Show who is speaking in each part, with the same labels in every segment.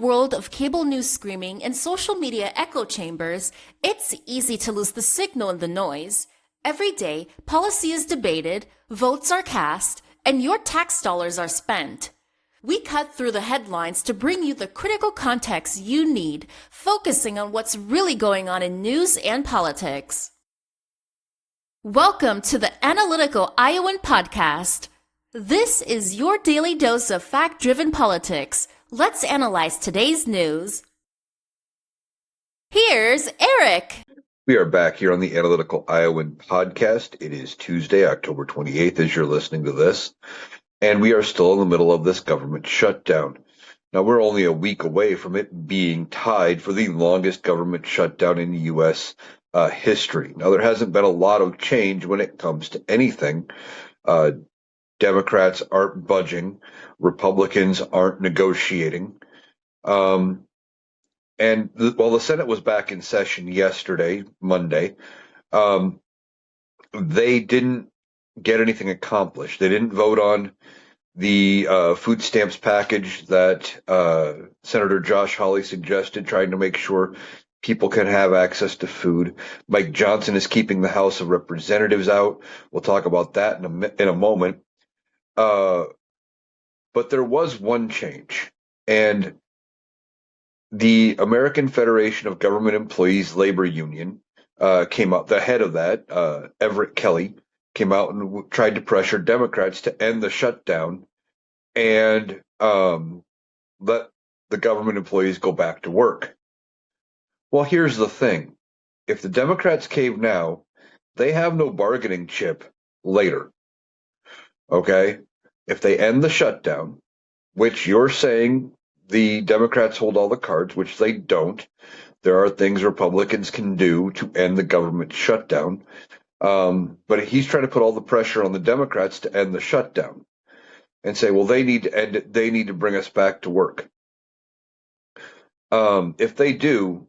Speaker 1: world of cable news screaming and social media echo chambers, it's easy to lose the signal in the noise. Every day, policy is debated, votes are cast, and your tax dollars are spent. We cut through the headlines to bring you the critical context you need, focusing on what's really going on in news and politics. Welcome to the Analytical Iowan Podcast. This is your daily dose of fact-driven politics. Let's analyze today's news. Here's Eric.
Speaker 2: We are back here on the Analytical Iowan Podcast. It is Tuesday, October 28th, as you're listening to this. And we are still in the middle of this government shutdown. Now, we're only a week away from it being tied for the longest government shutdown in U.S. History. Now, there hasn't been a lot of change when it comes to anything. Democrats aren't budging. Republicans aren't negotiating. While the Senate was back in session yesterday, Monday, they didn't get anything accomplished. They didn't vote on the food stamps package that Senator Josh Hawley suggested, trying to make sure people can have access to food. Mike Johnson is keeping the House of Representatives out. We'll talk about that in a moment. But there was one change, and the American Federation of Government Employees Labor Union came out. The head of that, Everett Kelly, came out and tried to pressure Democrats to end the shutdown and let the government employees go back to work. Well, here's the thing. If the Democrats cave now, they have no bargaining chip later. Okay? If they end the shutdown, which you're saying the Democrats hold all the cards, which they don't, there are things Republicans can do to end the government shutdown. But he's trying to put all the pressure on the Democrats to end the shutdown and say, well, they need to end it. They need to bring us back to work. If they do,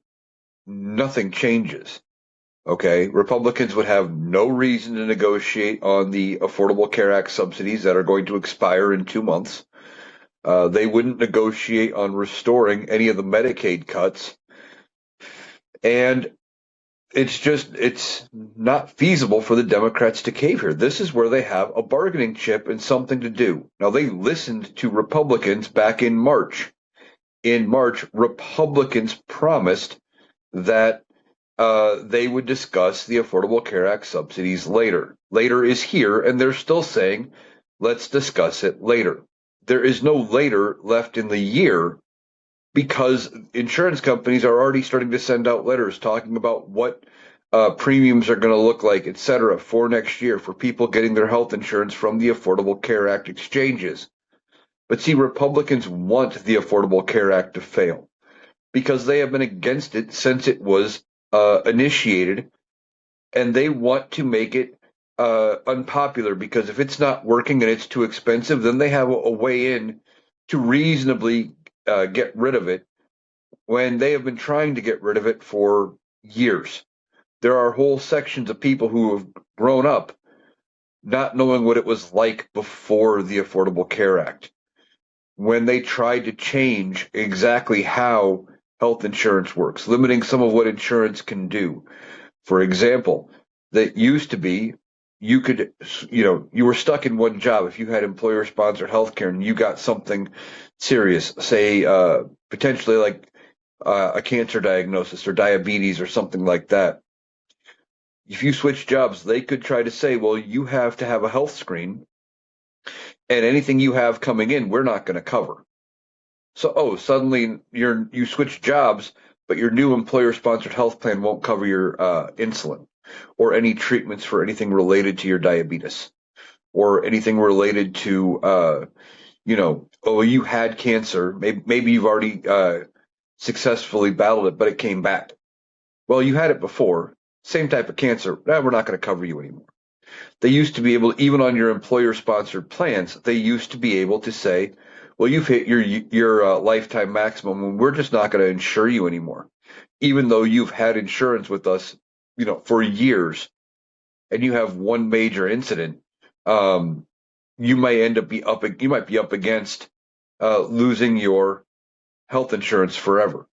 Speaker 2: nothing changes. Okay. Republicans would have no reason to negotiate on the Affordable Care Act subsidies that are going to expire in 2 months. They wouldn't negotiate on restoring any of the Medicaid cuts. And it's not feasible for the Democrats to cave here. This is where they have a bargaining chip and something to do. Now, they listened to Republicans back in March. In March, Republicans promised that they would discuss the Affordable Care Act subsidies later. Later is here, and they're still saying, let's discuss it later. There is no later left in the year because insurance companies are already starting to send out letters talking about what premiums are going to look like, et cetera, for next year for people getting their health insurance from the Affordable Care Act exchanges. But see, Republicans want the Affordable Care Act to fail because they have been against it since it was initiated, and they want to make it unpopular because if it's not working and it's too expensive, then they have a way in to reasonably get rid of it when they have been trying to get rid of it for years. There are whole sections of people who have grown up not knowing what it was like before the Affordable Care Act, when they tried to change exactly how health insurance works, limiting some of what insurance can do. For example, that used to be you were stuck in one job if you had employer-sponsored health care and you got something serious, say potentially like a cancer diagnosis or diabetes or something like that. If you switch jobs, they could try to say, well, you have to have a health screen, and anything you have coming in, we're not going to cover. So, suddenly you switch jobs, but your new employer-sponsored health plan won't cover your insulin or any treatments for anything related to your diabetes or anything related to, you had cancer. Maybe you've already successfully battled it, but it came back. Well, you had it before, same type of cancer. We're not going to cover you anymore. They used to be able, even on your employer-sponsored plans, they used to be able to say, well, you've hit your lifetime maximum, and we're just not going to insure you anymore, even though you've had insurance with us, for years, and you have one major incident. You might be up against losing your health insurance forever.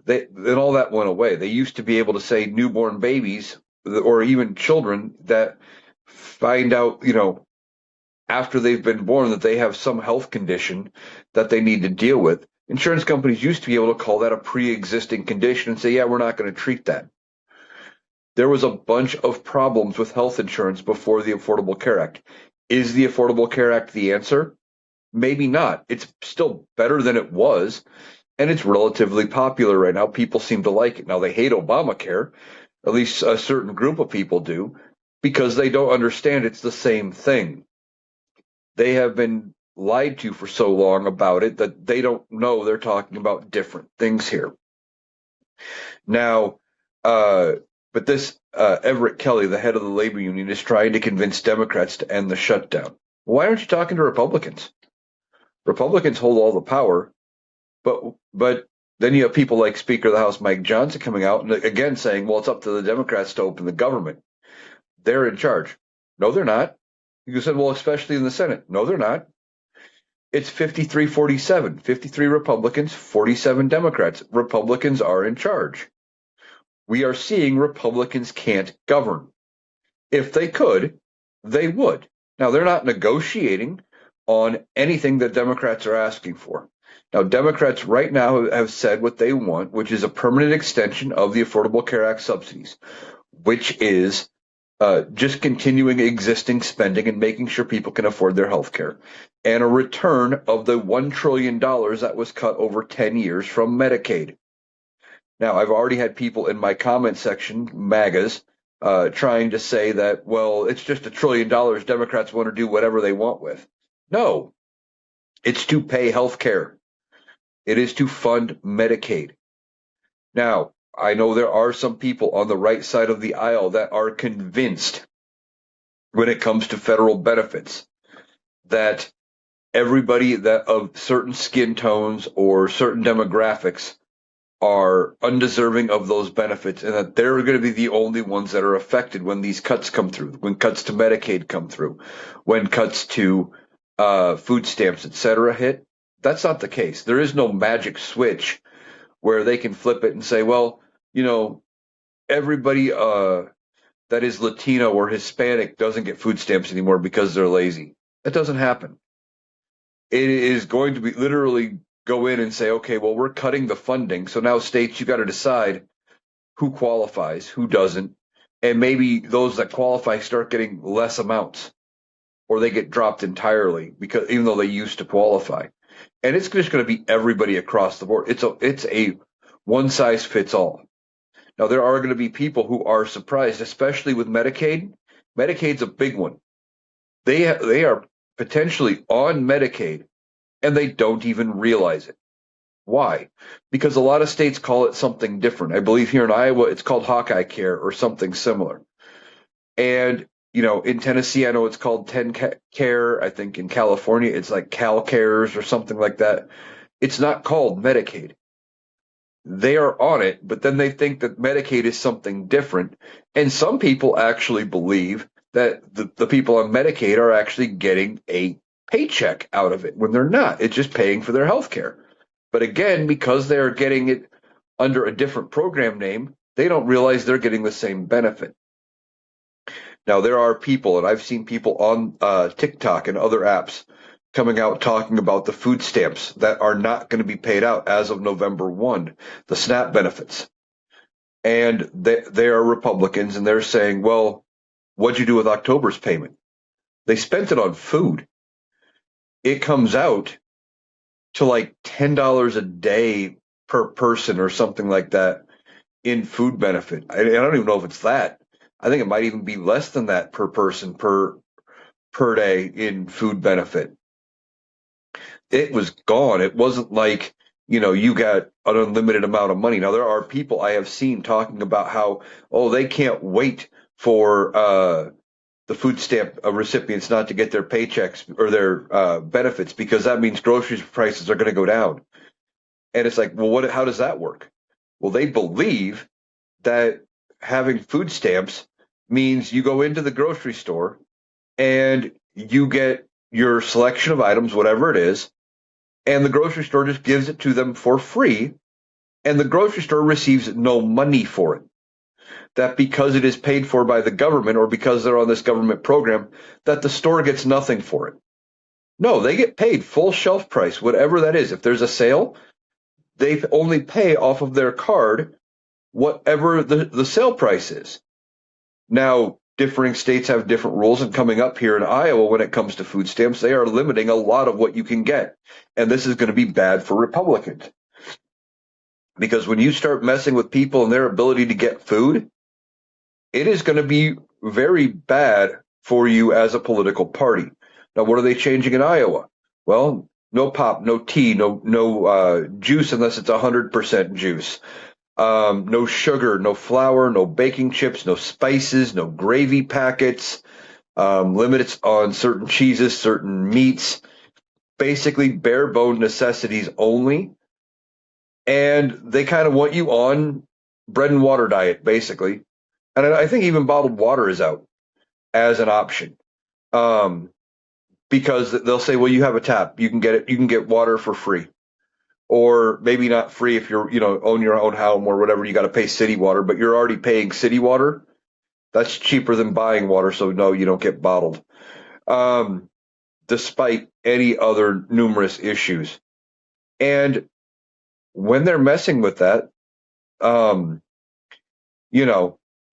Speaker 2: Then all that went away. They used to be able to say newborn babies or even children that find out, after they've been born that they have some health condition that they need to deal with. Insurance companies used to be able to call that a pre-existing condition and say, yeah, we're not going to treat that. There was a bunch of problems with health insurance before the Affordable Care Act. Is the Affordable Care Act the answer? Maybe not. It's still better than it was, and it's relatively popular right now. People seem to like it. Now, they hate Obamacare, at least a certain group of people do, because they don't understand it's the same thing. They have been lied to for so long about it that they don't know they're talking about different things here. Now, but this Everett Kelly, the head of the labor union, is trying to convince Democrats to end the shutdown. Why aren't you talking to Republicans? Republicans hold all the power, but then you have people like Speaker of the House Mike Johnson coming out and again saying, well, it's up to the Democrats to open the government. They're in charge. No, they're not. You said, well, especially in the Senate. No, they're not. It's 53-47, 53 Republicans, 47 Democrats. Republicans are in charge. We are seeing Republicans can't govern. If they could, they would. Now, they're not negotiating on anything that Democrats are asking for. Now, Democrats right now have said what they want, which is a permanent extension of the Affordable Care Act subsidies, which is just continuing existing spending and making sure people can afford their health care, and a return of the $1 trillion that was cut over 10 years from Medicaid. Now, I've already had people in my comment section, MAGAs, trying to say that, well, it's just $1 trillion. Democrats want to do whatever they want with. No, it's to pay health care. It is to fund Medicaid. Now, I know there are some people on the right side of the aisle that are convinced when it comes to federal benefits that everybody that of certain skin tones or certain demographics are undeserving of those benefits and that they're going to be the only ones that are affected when these cuts come through, when cuts to Medicaid come through, when cuts to food stamps, etc. hit. That's not the case. There is no magic switch where they can flip it and say, well, everybody that is Latino or Hispanic doesn't get food stamps anymore because they're lazy. That doesn't happen. It is going to be literally go in and say, okay, well, we're cutting the funding. So now states, you got to decide who qualifies, who doesn't. And maybe those that qualify start getting less amounts or they get dropped entirely because even though they used to qualify. And it's just going to be everybody across the board. It's a one size fits all. Now, there are going to be people who are surprised, especially with Medicaid. Medicaid's a big one. They are potentially on Medicaid, and they don't even realize it. Why? Because a lot of states call it something different. I believe here in Iowa, it's called Hawkeye Care or something similar. And, in Tennessee, I know it's called TennCare. I think in California, it's like CalCares or something like that. It's not called Medicaid. They are on it, but then they think that Medicaid is something different. And some people actually believe that the people on Medicaid are actually getting a paycheck out of it when they're not. It's just paying for their health care. But again, because they are getting it under a different program name, they don't realize they're getting the same benefit. Now, there are people, and I've seen people on TikTok and other apps coming out talking about the food stamps that are not going to be paid out as of November 1, the SNAP benefits. And they are Republicans, and they're saying, well, what'd you do with October's payment? They spent it on food. It comes out to like $10 a day per person or something like that in food benefit. I don't even know if it's that. I think it might even be less than that per person per day in food benefit. It was gone. It wasn't like, you got an unlimited amount of money. Now, there are people I have seen talking about how, they can't wait for the food stamp recipients not to get their paychecks or their benefits because that means groceries prices are going to go down. And it's like, well, how does that work? Well, they believe that having food stamps means you go into the grocery store and you get your selection of items, whatever it is, and the grocery store just gives it to them for free, and the grocery store receives no money for it. That because it is paid for by the government or because they're on this government program, that the store gets nothing for it. No, they get paid full shelf price, whatever that is. If there's a sale, they only pay off of their card whatever the sale price is. Now, differing states have different rules, and coming up here in Iowa, when it comes to food stamps, they are limiting a lot of what you can get. And this is going to be bad for Republicans. Because when you start messing with people and their ability to get food, it is going to be very bad for you as a political party. Now, what are they changing in Iowa? Well, no pop, no tea, no juice unless it's 100% juice. No sugar, no flour, no baking chips, no spices, no gravy packets, limits on certain cheeses, certain meats, basically bare bone necessities only. And they kind of want you on bread and water diet, basically. And I think even bottled water is out as an option. Because they'll say, well, you have a tap, you can get it, you can get water for free. Or maybe not free if you're, own your own home or whatever, you got to pay city water, but you're already paying city water. That's cheaper than buying water, so no, you don't get bottled. Despite any other numerous issues. And when they're messing with that,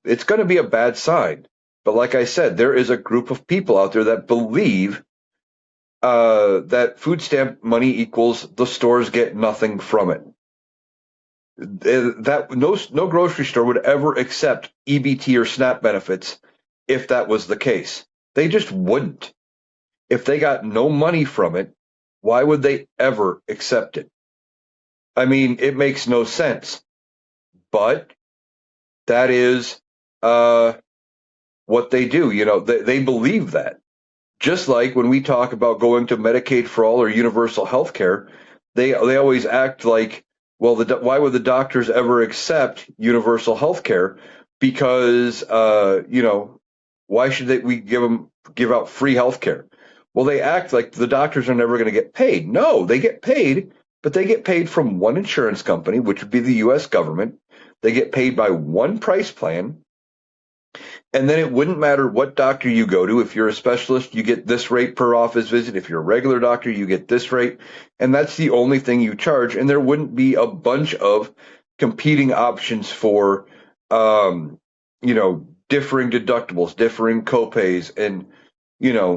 Speaker 2: it's going to be a bad sign. But like I said, there is a group of people out there that believe that food stamp money equals the stores get nothing from it. That no grocery store would ever accept EBT or SNAP benefits if that was the case. They just wouldn't. If they got no money from it, why would they ever accept it? I mean, it makes no sense. But that is what they do. They believe that. Just like when we talk about going to Medicaid for all or universal health care, they always act like, well, why would the doctors ever accept universal health care? Because, why should we give out free health care? Well, they act like the doctors are never going to get paid. No, they get paid, but they get paid from one insurance company, which would be the U.S. government. They get paid by one price plan. And then it wouldn't matter what doctor you go to. If you're a specialist, you get this rate per office visit. If you're a regular doctor, you get this rate. And that's the only thing you charge. And there wouldn't be a bunch of competing options for, differing deductibles, differing copays, and,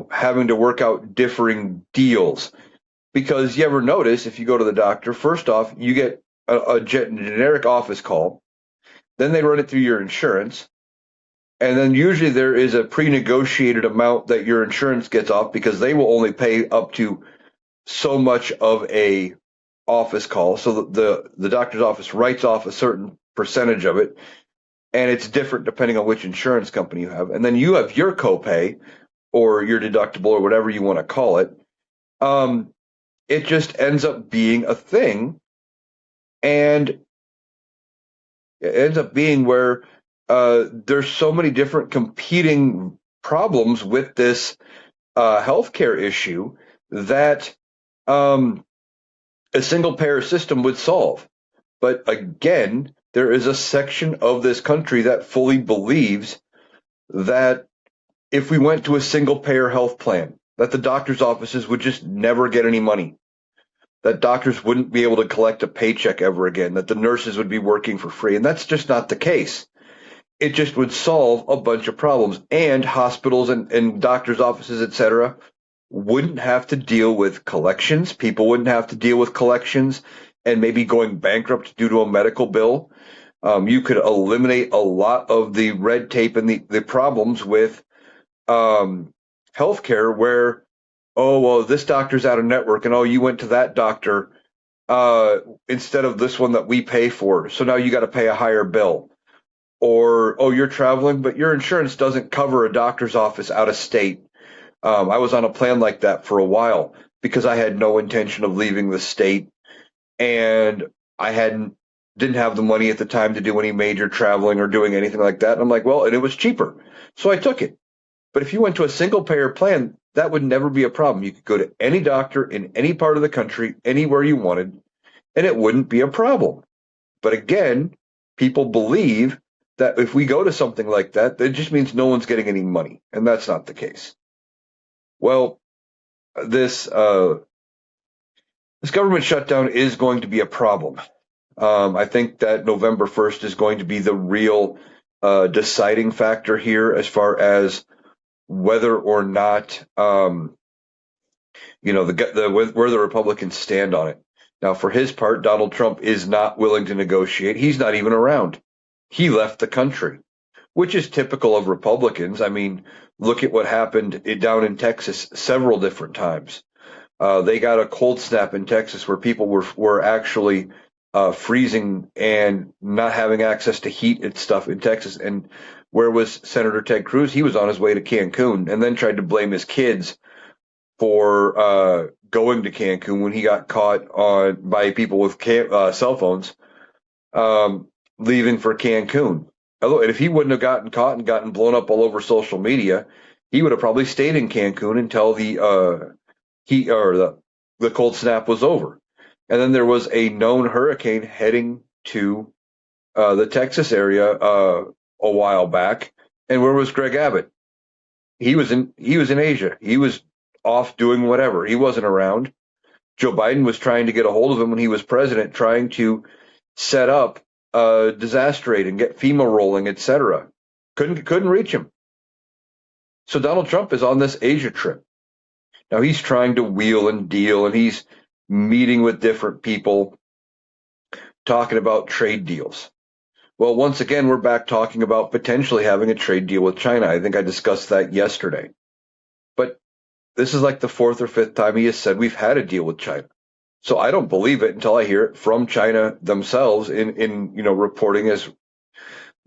Speaker 2: having to work out differing deals. Because you ever notice if you go to the doctor, first off, you get a generic office call. Then they run it through your insurance. And then usually there is a pre-negotiated amount that your insurance gets off because they will only pay up to so much of a office call. So the doctor's office writes off a certain percentage of it, and it's different depending on which insurance company you have. And then you have your copay or your deductible or whatever you want to call it. It just ends up being a thing, and it ends up being where there's so many different competing problems with this healthcare issue that a single payer system would solve. But again, there is a section of this country that fully believes that if we went to a single payer health plan, that the doctor's offices would just never get any money, that doctors wouldn't be able to collect a paycheck ever again, that the nurses would be working for free. And that's just not the case. It just would solve a bunch of problems, and hospitals and doctors' offices, etc., wouldn't have to deal with collections. People wouldn't have to deal with collections and maybe going bankrupt due to a medical bill. You could eliminate a lot of the red tape and the problems with healthcare where, oh, well, this doctor's out of network, and oh, you went to that doctor instead of this one that we pay for. So now you got to pay a higher bill. Or, oh, you're traveling, but your insurance doesn't cover a doctor's office out of state. I was on a plan like that for a while because I had no intention of leaving the state, and I didn't have the money at the time to do any major traveling or doing anything like that. And I'm like, well, and it was cheaper, so I took it. But if you went to a single payer plan, that would never be a problem. You could go to any doctor in any part of the country, anywhere you wanted, and it wouldn't be a problem. But again, people believe that if we go to something like that, it just means no one's getting any money, and that's not the case. Well, this this government shutdown is going to be a problem. I think that November 1st is going to be the real deciding factor here as far as whether or not where the Republicans stand on it. Now, for his part, Donald Trump is not willing to negotiate. He's not even around. He left the country, which is typical of Republicans. I mean, look at what happened down in Texas several different times. They got a cold snap in Texas where people were actually freezing and not having access to heat and stuff in Texas. And where was Senator Ted Cruz? He was on his way to Cancun and then tried to blame his kids for going to Cancun when he got caught by people with cell phones leaving for Cancun. And if he wouldn't have gotten caught and gotten blown up all over social media, he would have probably stayed in Cancun until the cold snap was over. And then there was a known hurricane heading to the Texas area a while back. And where was Greg Abbott? He was in Asia. He was off doing whatever. He wasn't around. Joe Biden was trying to get a hold of him when he was president, trying to set up disaster aid and get FEMA rolling, etc. Couldn't reach him. So Donald Trump is on this Asia trip. Now he's trying to wheel and deal, and he's meeting with different people, talking about trade deals. Well, once again, we're back talking about potentially having a trade deal with China. I think I discussed that yesterday. But this is like the fourth or fifth time he has said we've had a deal with China. So I don't believe it until I hear it from China themselves in reporting as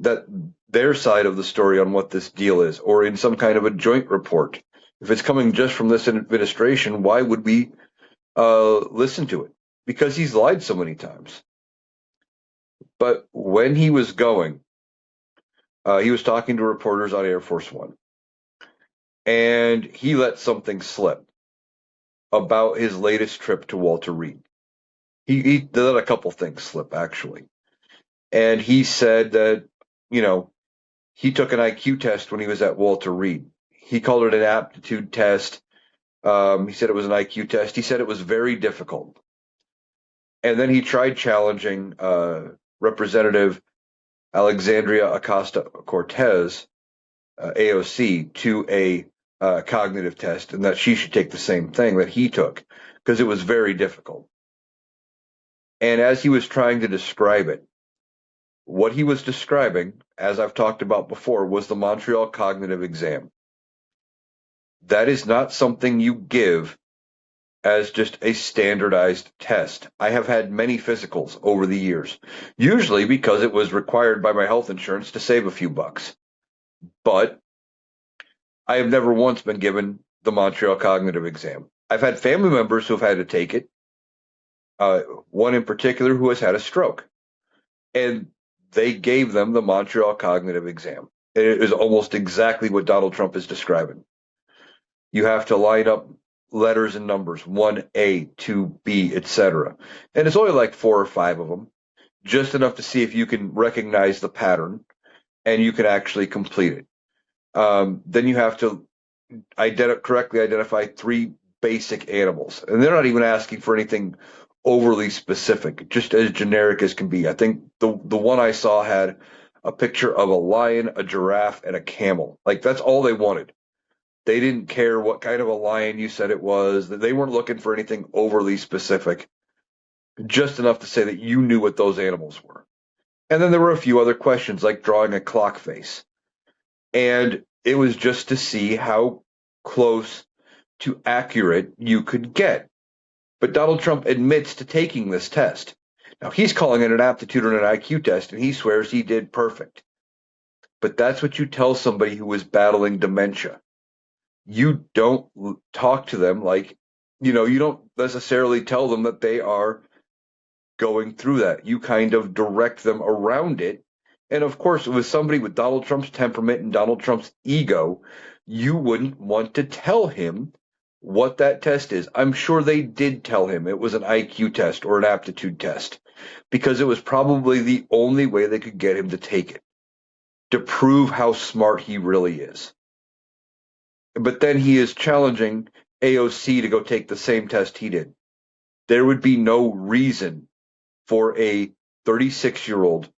Speaker 2: that their side of the story on what this deal is, or in some kind of a joint report. If it's coming just from this administration, why would we listen to it? Because he's lied so many times. But when he was going, he was talking to reporters on Air Force One, and he let something slip about his latest trip to Walter Reed. He let a couple things slip, actually. And he said that, he took an IQ test when he was at Walter Reed. He called it an aptitude test. He said it was an IQ test. He said it was very difficult. And then he tried challenging Representative Alexandria Ocasio-Cortez, AOC, to a cognitive test, and that she should take the same thing that he took, because it was very difficult. And as he was trying to describe it, what he was describing, as I've talked about before, was the Montreal Cognitive Exam. That is not something you give as just a standardized test. I have had many physicals over the years, usually because it was required by my health insurance to save a few bucks. But I have never once been given the Montreal Cognitive Exam. I've had family members who have had to take it, one in particular who has had a stroke. And they gave them the Montreal Cognitive Exam. It is almost exactly what Donald Trump is describing. You have to line up letters and numbers, 1A, 2B, etc. And it's only like 4 or 5 of them, just enough to see if you can recognize the pattern and you can actually complete it. Then you have to correctly identify 3 basic animals. And they're not even asking for anything overly specific, just as generic as can be. I think the one I saw had a picture of a lion, a giraffe, and a camel. Like, that's all they wanted. They didn't care what kind of a lion you said it was. They weren't looking for anything overly specific, just enough to say that you knew what those animals were. And then there were a few other questions, like drawing a clock face. And it was just to see how close to accurate you could get. But Donald Trump admits to taking this test. Now, he's calling it an aptitude and an IQ test, and he swears he did perfect. But that's what you tell somebody who is battling dementia. You don't talk to them like, you don't necessarily tell them that they are going through that. You kind of direct them around it. And of course, with somebody with Donald Trump's temperament and Donald Trump's ego, you wouldn't want to tell him what that test is. I'm sure they did tell him it was an IQ test or an aptitude test because it was probably the only way they could get him to take it to prove how smart he really is. But then he is challenging AOC to go take the same test he did. There would be no reason for a 36-year-old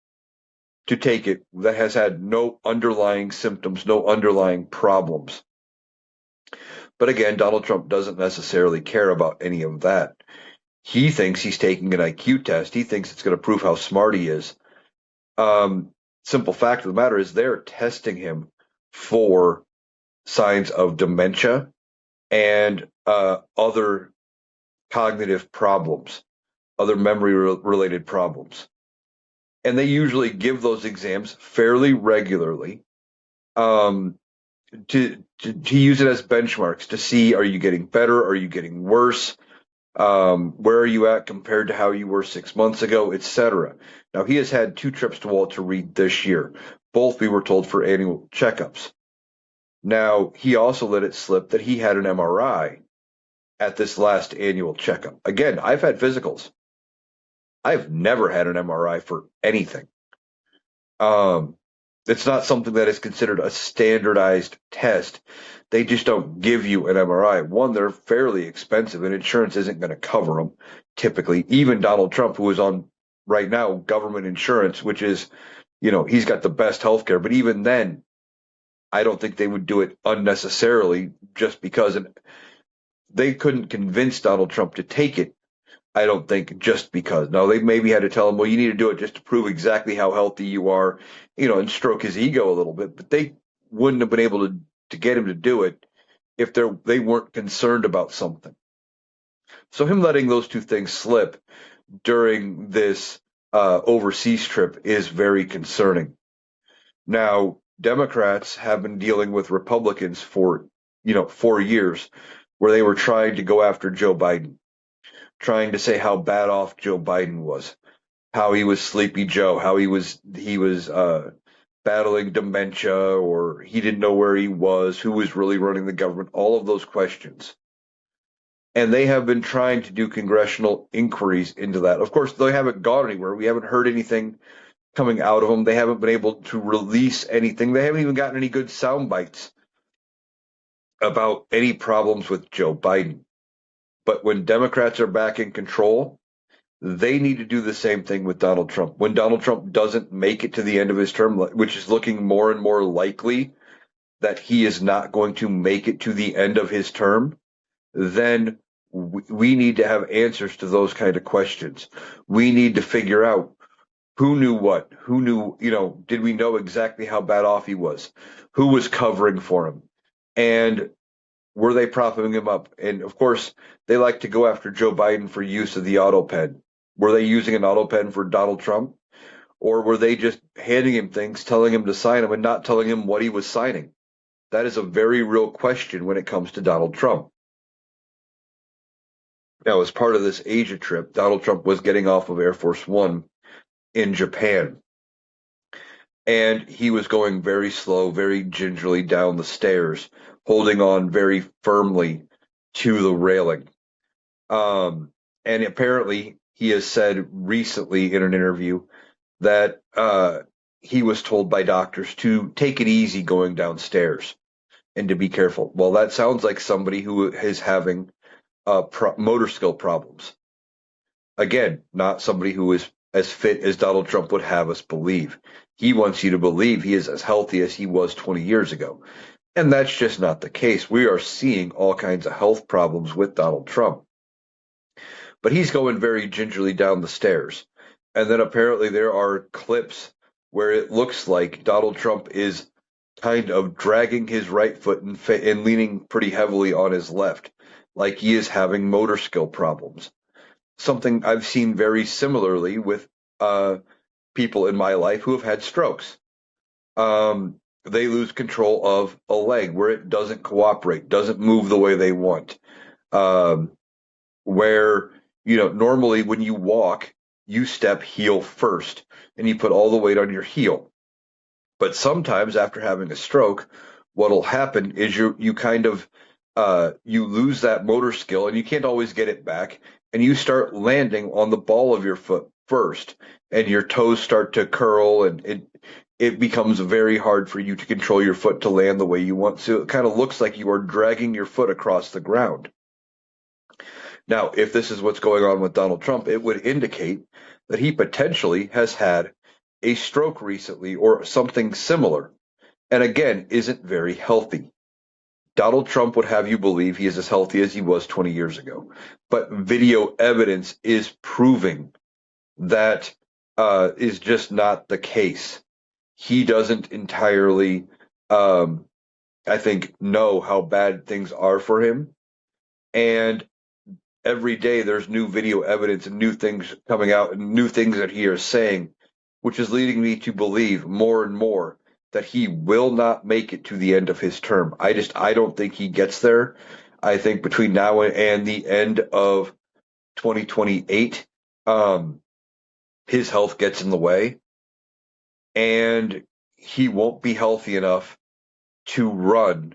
Speaker 2: to take it that has had no underlying symptoms, no underlying problems. But again, Donald Trump doesn't necessarily care about any of that. He thinks he's taking an IQ test. He thinks it's going to prove how smart he is. Simple fact of the matter is they're testing him for signs of dementia and other cognitive problems, other memory related problems. And they usually give those exams fairly regularly to use it as benchmarks to see, are you getting better? Are you getting worse? Where are you at compared to how you were 6 months ago, etc. Now, he has had 2 trips to Walter Reed this year. Both, we were told, for annual checkups. Now, he also let it slip that he had an MRI at this last annual checkup. Again, I've had physicals. I've never had an MRI for anything. It's not something that is considered a standardized test. They just don't give you an MRI. One, they're fairly expensive, and insurance isn't going to cover them typically. Even Donald Trump, who is on right now government insurance, which is, he's got the best health care. But even then, I don't think they would do it unnecessarily just because. And they couldn't convince Donald Trump to take it, I don't think, just because. Now, they maybe had to tell him, well, you need to do it just to prove exactly how healthy you are, and stroke his ego a little bit. But they wouldn't have been able to get him to do it if they weren't concerned about something. So him letting those 2 things slip during this overseas trip is very concerning. Now, Democrats have been dealing with Republicans for, 4 years, where they were trying to go after Joe Biden, trying to say how bad off Joe Biden was, how he was Sleepy Joe, how he was battling dementia, or he didn't know where he was, who was really running the government, all of those questions. And they have been trying to do congressional inquiries into that. Of course, they haven't gone anywhere. We haven't heard anything coming out of them. They haven't been able to release anything. They haven't even gotten any good sound bites about any problems with Joe Biden. But when Democrats are back in control, they need to do the same thing with Donald Trump. When Donald Trump doesn't make it to the end of his term, which is looking more and more likely that he is not going to make it to the end of his term, then we need to have answers to those kind of questions. We need to figure out who knew what, who knew, did we know exactly how bad off he was? Who was covering for him? And were they propping him up? And of course, they like to go after Joe Biden for use of the auto pen. Were they using an auto pen for Donald Trump? Or were they just handing him things, telling him to sign them, and not telling him what he was signing? That is a very real question when it comes to Donald Trump. Now, as part of this Asia trip, Donald Trump was getting off of Air Force One in Japan. And he was going very slow, very gingerly down the stairs, holding on very firmly to the railing. And apparently, he has said recently in an interview that he was told by doctors to take it easy going downstairs and to be careful. Well, that sounds like somebody who is having motor skill problems. Again, not somebody who is as fit as Donald Trump would have us believe. He wants you to believe he is as healthy as he was 20 years ago. And that's just not the case. We are seeing all kinds of health problems with Donald Trump. But he's going very gingerly down the stairs. And then apparently there are clips where it looks like Donald Trump is kind of dragging his right foot and leaning pretty heavily on his left, like he is having motor skill problems. Something I've seen very similarly with people in my life who have had strokes. They lose control of a leg where it doesn't cooperate, doesn't move the way they want. Where, normally when you walk, you step heel first and you put all the weight on your heel. But sometimes after having a stroke, what'll happen is you kind of you lose that motor skill and you can't always get it back, and you start landing on the ball of your foot first, and your toes start to curl, and it becomes very hard for you to control your foot to land the way you want. So it kind of looks like you are dragging your foot across the ground. Now, if this is what's going on with Donald Trump, it would indicate that he potentially has had a stroke recently or something similar, and again, isn't very healthy. Donald Trump would have you believe he is as healthy as he was 20 years ago, but video evidence is proving that is just not the case. He doesn't entirely, I think, know how bad things are for him, and every day there's new video evidence and new things coming out and new things that he is saying, which is leading me to believe more and more that he will not make it to the end of his term. I don't think he gets there. I think between now and the end of 2028, his health gets in the way, and he won't be healthy enough to run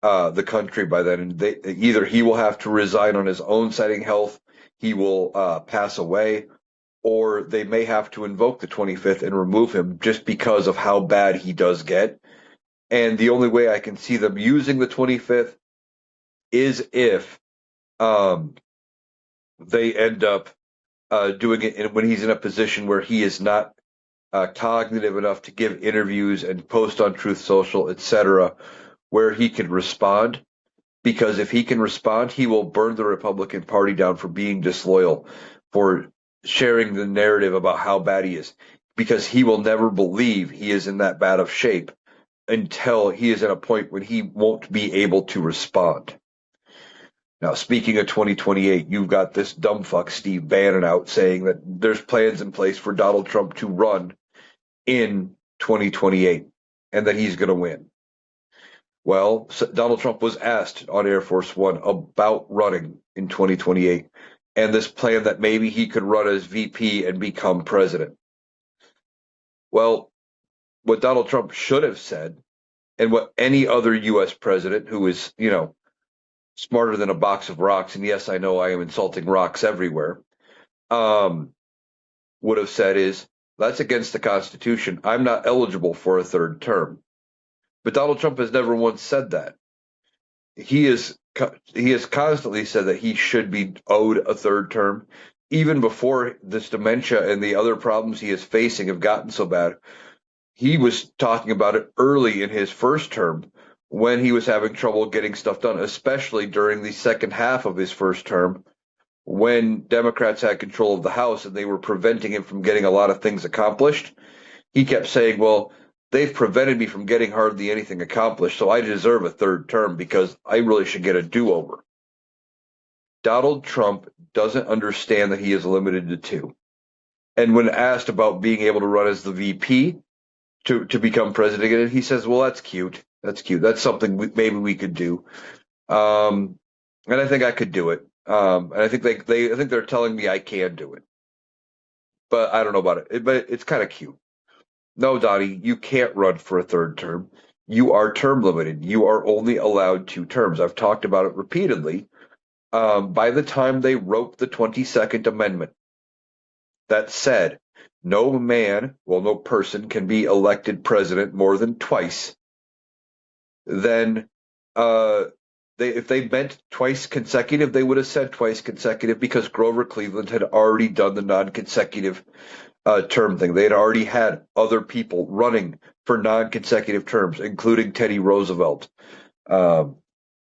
Speaker 2: the country by then. And either he will have to resign on his own, citing health, he will pass away, or they may have to invoke the 25th and remove him just because of how bad he does get. And the only way I can see them using the 25th is if they end up doing it when he's in a position where he is not cognitive enough to give interviews and post on Truth Social, etc., where he can respond. Because if he can respond, he will burn the Republican Party down for being disloyal, for sharing the narrative about how bad he is. Because he will never believe he is in that bad of shape until he is at a point when he won't be able to respond. Now, speaking of 2028, you've got this dumb fuck Steve Bannon out saying that there's plans in place for Donald Trump to run in 2028 and that he's going to win. Well, Donald Trump was asked on Air Force One about running in 2028 and this plan that maybe he could run as VP and become president. Well, what Donald Trump should have said, and what any other U.S. president who is, smarter than a box of rocks, and yes, I know I am insulting rocks everywhere, would have said is, that's against the Constitution. I'm not eligible for a third term. But Donald Trump has never once said that. He has constantly said that he should be owed a third term. Even before this dementia and the other problems he is facing have gotten so bad, he was talking about it early in his first term when he was having trouble getting stuff done, especially during the second half of his first term when Democrats had control of the House and they were preventing him from getting a lot of things accomplished. He kept saying, well, they've prevented me from getting hardly anything accomplished, so I deserve a third term because I really should get a do-over. Donald Trump doesn't understand that he is limited to two. And when asked about being able to run as the VP to become president again, he says, well, that's cute. That's cute. That's something maybe we could do. And I think I could do it. And I think I think they're telling me I can do it. But I don't know about it. But it's kind of cute. No, Donnie, you can't run for a third term. You are term limited. You are only allowed 2 terms. I've talked about it repeatedly. By the time they wrote the 22nd Amendment, that said, no person can be elected president more than twice. Then, if they meant twice consecutive, they would have said twice consecutive because Grover Cleveland had already done the non-consecutive term thing. They had already had other people running for non-consecutive terms, including Teddy Roosevelt. And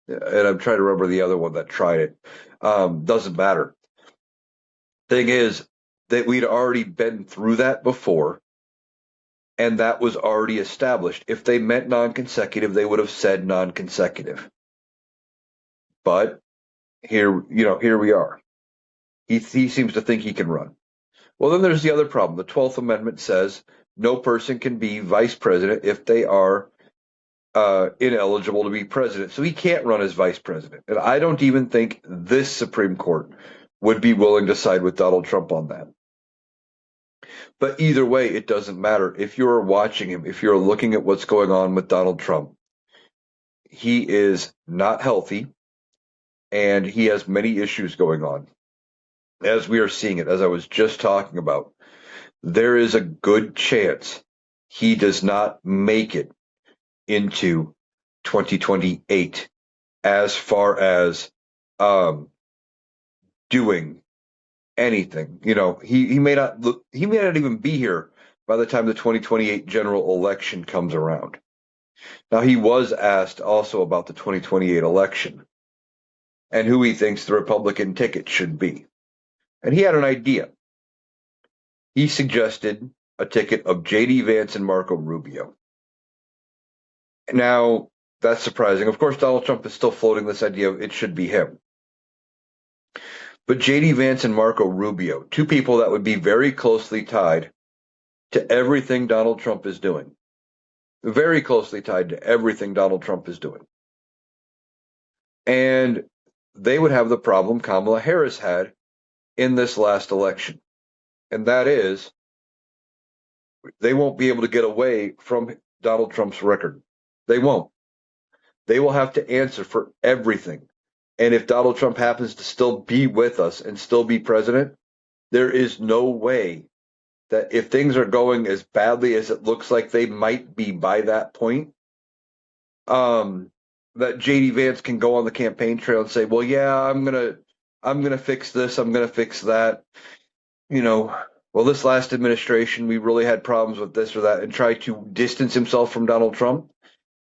Speaker 2: I'm trying to remember the other one that tried it. Doesn't matter. Thing is that we'd already been through that before, and that was already established. If they meant non-consecutive, they would have said non-consecutive. But here we are. He seems to think he can run. Well, then there's the other problem. The 12th Amendment says no person can be vice president if they are ineligible to be president. So he can't run as vice president. And I don't even think this Supreme Court would be willing to side with Donald Trump on that. But either way, it doesn't matter. If you're watching him, if you're looking at what's going on with Donald Trump, he is not healthy and he has many issues going on. As we are seeing it, as I was just talking about, there is a good chance he does not make it into 2028 as far as um, doing anything. He may not even be here by the time the 2028 general election comes around. Now he was asked also about the 2028 election and who he thinks the Republican ticket should be. And he had an idea. He suggested a ticket of J.D. Vance and Marco Rubio. Now, that's surprising. Of course, Donald Trump is still floating this idea of it should be him. But J.D. Vance and Marco Rubio, two people that would be very closely tied to everything Donald Trump is doing. Very closely tied to everything Donald Trump is doing. And they would have the problem Kamala Harris had in this last election. And that is, they won't be able to get away from Donald Trump's record. They won't. They will have to answer for everything. And if Donald Trump happens to still be with us and still be president, there is no way that if things are going as badly as it looks like they might be by that point, that JD Vance can go on the campaign trail and say, "Well, yeah, I'm gonna fix this, I'm gonna fix that." You know, well, this last administration we really had problems with this or that, and try to distance himself from Donald Trump.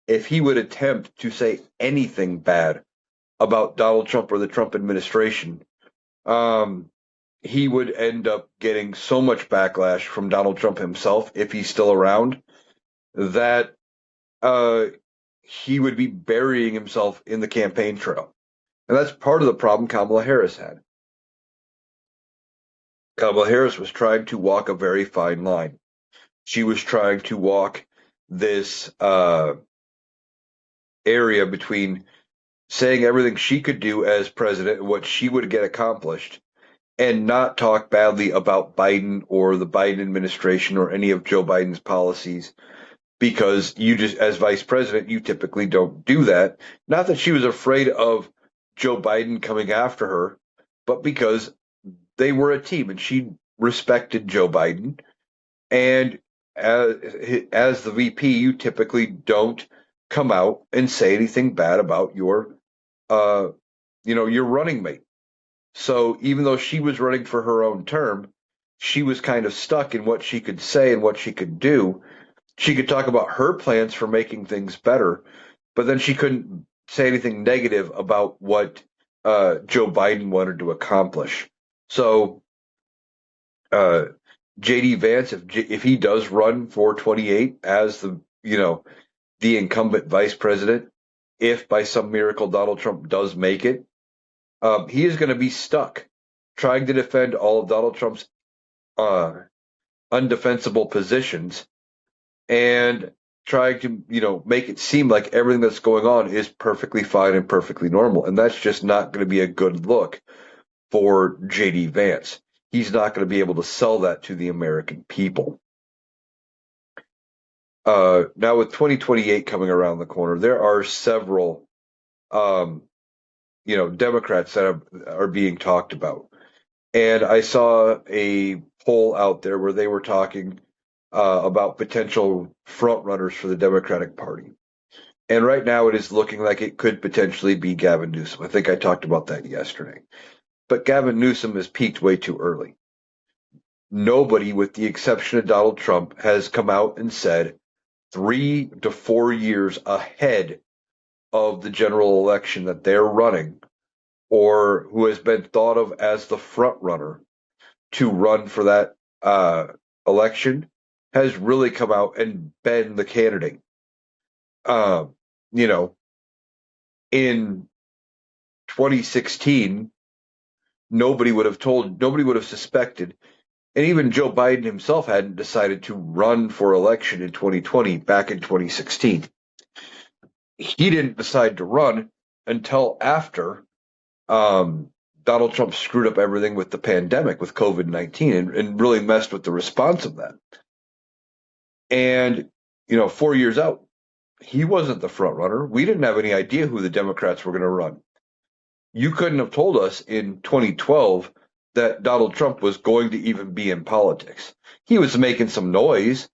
Speaker 2: If he would attempt to say anything bad about Donald Trump or the Trump administration, he would end up getting so much backlash from Donald Trump himself, if he's still around, that he would be burying himself in the campaign trail. And that's part of the problem Kamala Harris had. Kamala Harris was trying to walk a very fine line. She was trying to walk this area between saying everything she could do as president and what she would get accomplished, and not talk badly about Biden or the Biden administration or any of Joe Biden's policies, because you just, as vice president, you typically don't do that. Not that she was afraid of Joe Biden coming after her, but because they were a team and she respected Joe Biden. And as the VP, you typically don't come out and say anything bad about your running mate. So even though she was running for her own term, she was kind of stuck in what she could say and what she could do. She could talk about her plans for making things better, but then she couldn't say anything negative about what Joe Biden wanted to accomplish. So J.D. Vance, if he does run for 28 as the incumbent vice president, if by some miracle Donald Trump does make it, he is going to be stuck trying to defend all of Donald Trump's undefensible positions and trying to, make it seem like everything that's going on is perfectly fine and perfectly normal. And that's just not going to be a good look for J.D. Vance. He's not going to be able to sell that to the American people. Now, with 2028 coming around the corner, there are several Democrats that are being talked about. And I saw a poll out there where they were talking about potential front runners for the Democratic Party. And right now it is looking like it could potentially be Gavin Newsom. I think I talked about that yesterday. But Gavin Newsom has peaked way too early. Nobody, with the exception of Donald Trump, has come out and said 3 to 4 years ahead of the general election that they're running, or who has been thought of as the front runner to run for that election, has really come out and been the candidate. In 2016, nobody would have suspected, and even Joe Biden himself hadn't decided to run for election in 2020 back in 2016. He didn't decide to run until after Donald Trump screwed up everything with the pandemic, with COVID-19, and really messed with the response of that. And, 4 years out, He wasn't the front runner. We didn't have any idea who the Democrats were going to run. You couldn't have told us in 2012 that Donald Trump was going to even be in politics. He was making some noise,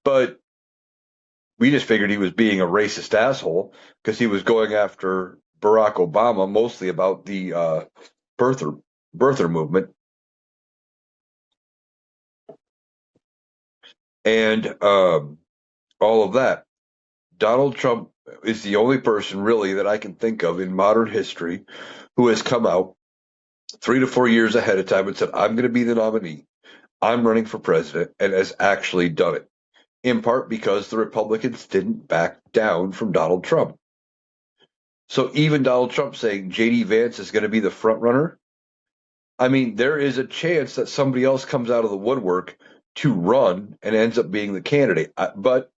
Speaker 2: but we just figured he was being a racist asshole because he was going after Barack Obama, mostly about the birther movement. And all of that. Donald Trump is the only person really that I can think of in modern history who has come out 3 to 4 years ahead of time and said, I'm going to be the nominee. I'm running for president, and has actually done it, in part because the Republicans didn't back down from Donald Trump. So even Donald Trump saying J.D. Vance is going to be the front runner, I mean, there is a chance that somebody else comes out of the woodwork to run and ends up being the candidate. But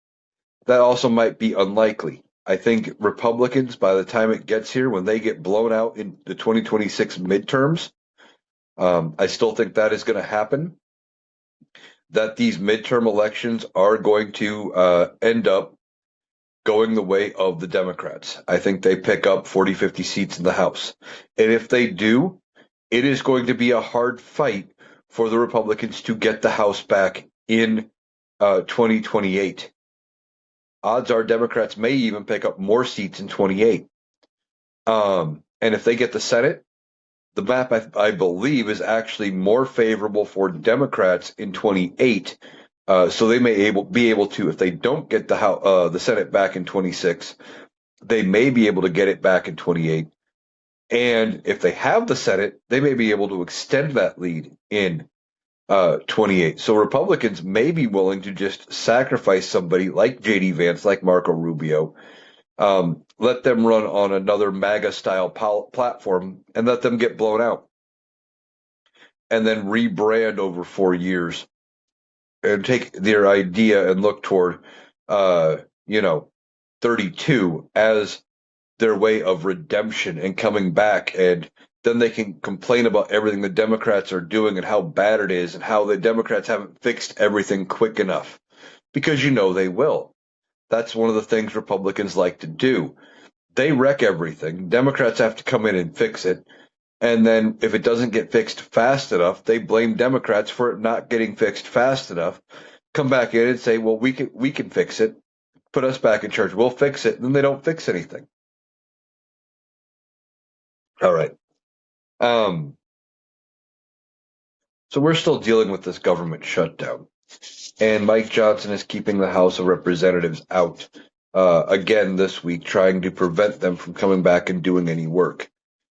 Speaker 2: that also might be unlikely. I think Republicans, by the time it gets here, when they get blown out in the 2026 midterms, I still think that is going to happen. That these midterm elections are going to end up going the way of the Democrats. I think they pick up 40, 50 seats in the House. And if they do, it is going to be a hard fight for the Republicans to get the House back in 2028. Odds are Democrats may even pick up more seats in 28. And if they get the Senate, the map, I believe, is actually more favorable for Democrats in 28. So they may be able to, if they don't get the Senate back in 26, they may be able to get it back in 28. And if they have the Senate, they may be able to extend that lead in 28. So Republicans may be willing to just sacrifice somebody like J.D. Vance, like Marco Rubio, let them run on another MAGA-style platform and let them get blown out. And then rebrand over 4 years and take their idea and look toward, 32 as their way of redemption and coming back. And then they can complain about everything the Democrats are doing and how bad it is and how the Democrats haven't fixed everything quick enough. Because they will. That's one of the things Republicans like to do. They wreck everything. Democrats have to come in and fix it. And then if it doesn't get fixed fast enough, they blame Democrats for it not getting fixed fast enough. Come back in and say, well, we can fix it. Put us back in charge. We'll fix it. And then they don't fix anything. All right. So we're still dealing with this government shutdown. And Mike Johnson is keeping the House of Representatives out again this week, trying to prevent them from coming back and doing any work.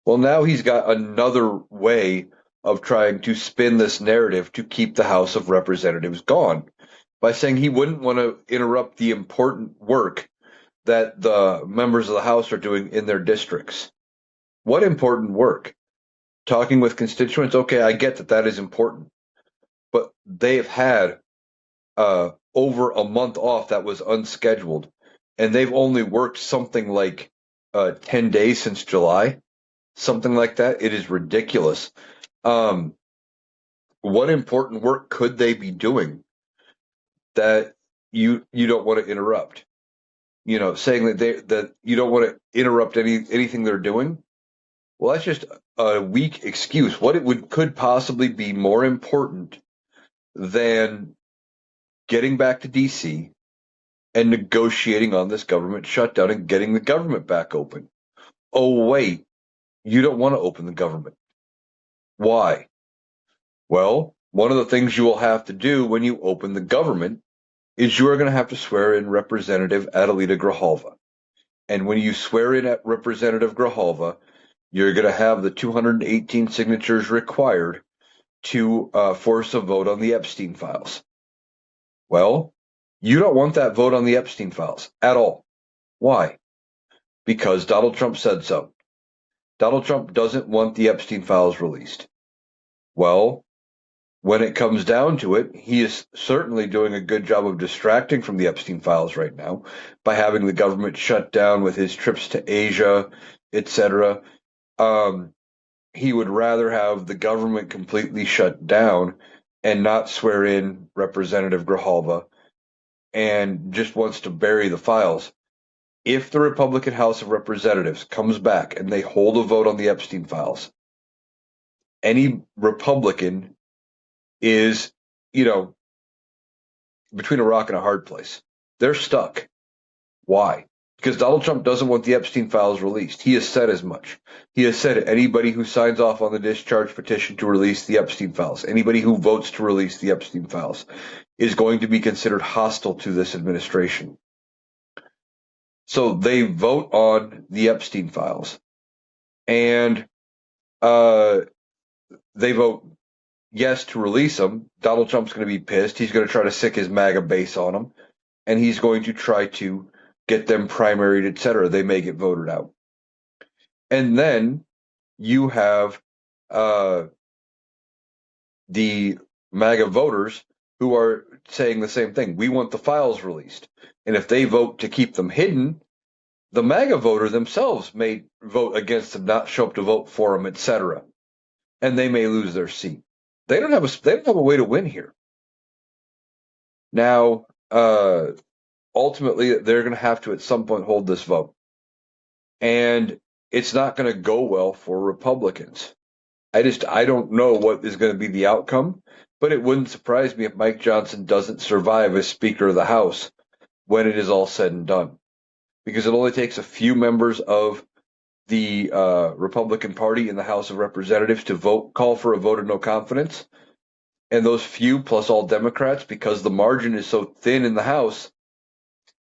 Speaker 2: Well, now he's got another way of trying to spin this narrative to keep the House of Representatives gone by saying he wouldn't want to interrupt the important work that the members of the House are doing in their districts. What important work? Talking with constituents? Okay, I get that is important. But they've had over a month off that was unscheduled, and they've only worked something like 10 days since July. Something like that. It is ridiculous. What important work could they be doing that you don't want to interrupt? Saying that you don't want to interrupt anything they're doing. Well, that's just a weak excuse. What could possibly be more important than getting back to DC and negotiating on this government shutdown and getting the government back open? Oh, wait, you don't want to open the government. Why? Well, one of the things you will have to do when you open the government is you are going to have to swear in Representative Adelita Grijalva. And when you swear in at Representative Grijalva, you're going to have the 218 signatures required to force a vote on the Epstein files. Well, you don't want that vote on the Epstein files at all. Why? Because Donald Trump said so. Donald Trump doesn't want the Epstein files released. Well, when it comes down to it, he is certainly doing a good job of distracting from the Epstein files right now by having the government shut down with his trips to Asia, etc. He would rather have the government completely shut down and not swear in Representative Grijalva, and just wants to bury the files. if the Republican House of Representatives comes back and they hold a vote on the Epstein files, any Republican is, you know, between a rock and a hard place. They're stuck. Why? Because Donald Trump doesn't want the Epstein files released. He has said as much. He has said anybody who signs off on the discharge petition to release the Epstein files, anybody who votes to release the Epstein files, is going to be considered hostile to this administration. So they vote on the Epstein files, and they vote yes to release them. Donald Trump's going to be pissed. He's going to try to sick his MAGA base on them, and he's going to try to get them primaried, etc. They may get voted out. And then you have the MAGA voters who are saying the same thing. We want the files released. And if they vote to keep them hidden, the MAGA voter themselves may vote against them, not show up to vote for them, etc. And they may lose their seat. They don't have a way to win here. Now, ultimately, they're going to have to at some point hold this vote. And it's not going to go well for Republicans. I don't know what is going to be the outcome, but it wouldn't surprise me if Mike Johnson doesn't survive as Speaker of the House when it is all said and done. Because it only takes a few members of the Republican Party in the House of Representatives to call for a vote of no confidence. And those few plus all Democrats, because the margin is so thin in the House,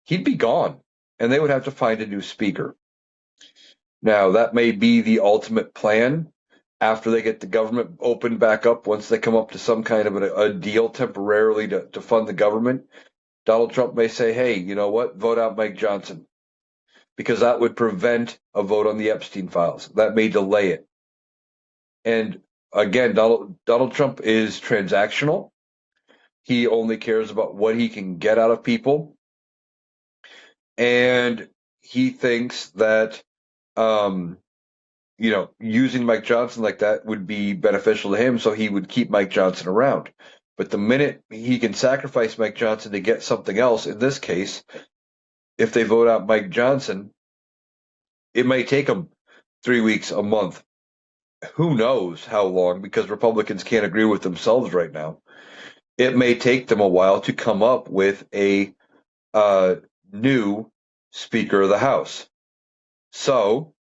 Speaker 2: he'd be gone. And they would have to find a new speaker. Now, that may be the ultimate plan after they get the government opened back up, once they come up to some kind of a deal temporarily to fund the government. Donald Trump may say, hey, you know what, vote out Mike Johnson, because that would prevent a vote on the Epstein files. That may delay it. And again, Donald Trump is transactional. He only cares about what he can get out of people. And he thinks that, using Mike Johnson like that would be beneficial to him, so he would keep Mike Johnson around. But the minute he can sacrifice Mike Johnson to get something else, in this case, if they vote out Mike Johnson, it may take them 3 weeks, a month. Who knows how long, because Republicans can't agree with themselves right now. It may take them a while to come up with a new Speaker of the House. So,